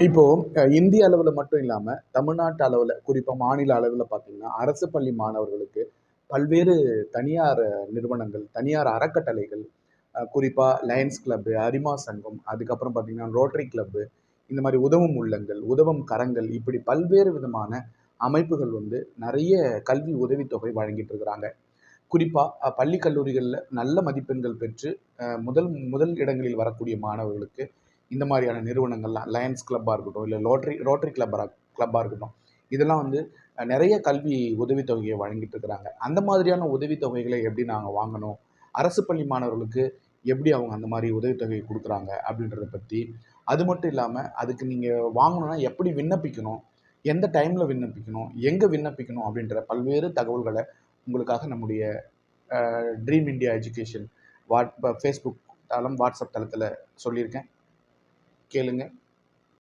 இப்போ இந்திய அளவில் மட்டும் இல்லாமல் தமிழ்நாட்டு அளவில் குறிப்பாக மாநில அளவில் பார்த்தீங்கன்னா அரசு பள்ளி மாணவர்களுக்கு பல்வேறு தனியார் நிறுவனங்கள் தனியார் அறக்கட்டளைகள் குறிப்பாக லயன்ஸ் கிளப்பு அரிமா சங்கம் அதுக்கப்புறம் பார்த்தீங்கன்னா ரோட்டரி கிளப்பு இந்த மாதிரி உதவும் உள்ளங்கள் உதவும் கரங்கள் இப்படி பல்வேறு விதமான அமைப்புகள் வந்து நிறைய கல்வி உதவித்தொகை வழங்கிட்டு இருக்கிறாங்க. குறிப்பாக பள்ளி கல்லூரிகளில் நல்ல மதிப்பெண்கள் பெற்று முதல் முதல் இடங்களில் வரக்கூடிய மாணவர்களுக்கு இந்த மாதிரியான நிறுவனங்கள்லாம் லயன்ஸ் கிளப்பாக இருக்கட்டும் இல்லை ரோட்டரி கிளப்பாக இருக்கட்டும் இதெல்லாம் வந்து நிறைய கல்வி உதவித்தொகையை வழங்கிட்டு இருக்கிறாங்க. அந்த மாதிரியான உதவித்தொகைகளை எப்படி நாங்கள் வாங்கணும், அரசு பள்ளி மாணவர்களுக்கு எப்படி அவங்க அந்த மாதிரி உதவித்தொகை கொடுக்குறாங்க அப்படின்றத பற்றி, அது மட்டும் இல்லாமல் அதுக்கு நீங்கள் வாங்கணும்னா எப்படி விண்ணப்பிக்கணும், எந்த டைமில் விண்ணப்பிக்கணும், எங்கே விண்ணப்பிக்கணும் அப்படின்ற பல்வேறு தகவல்களை உங்களுக்காக நம்முடைய ட்ரீம் இந்தியா எஜுகேஷன் ஃபேஸ்புக் தளம் வாட்ஸ்அப் தளத்தில் சொல்லியிருக்கேன். கேளுங்க.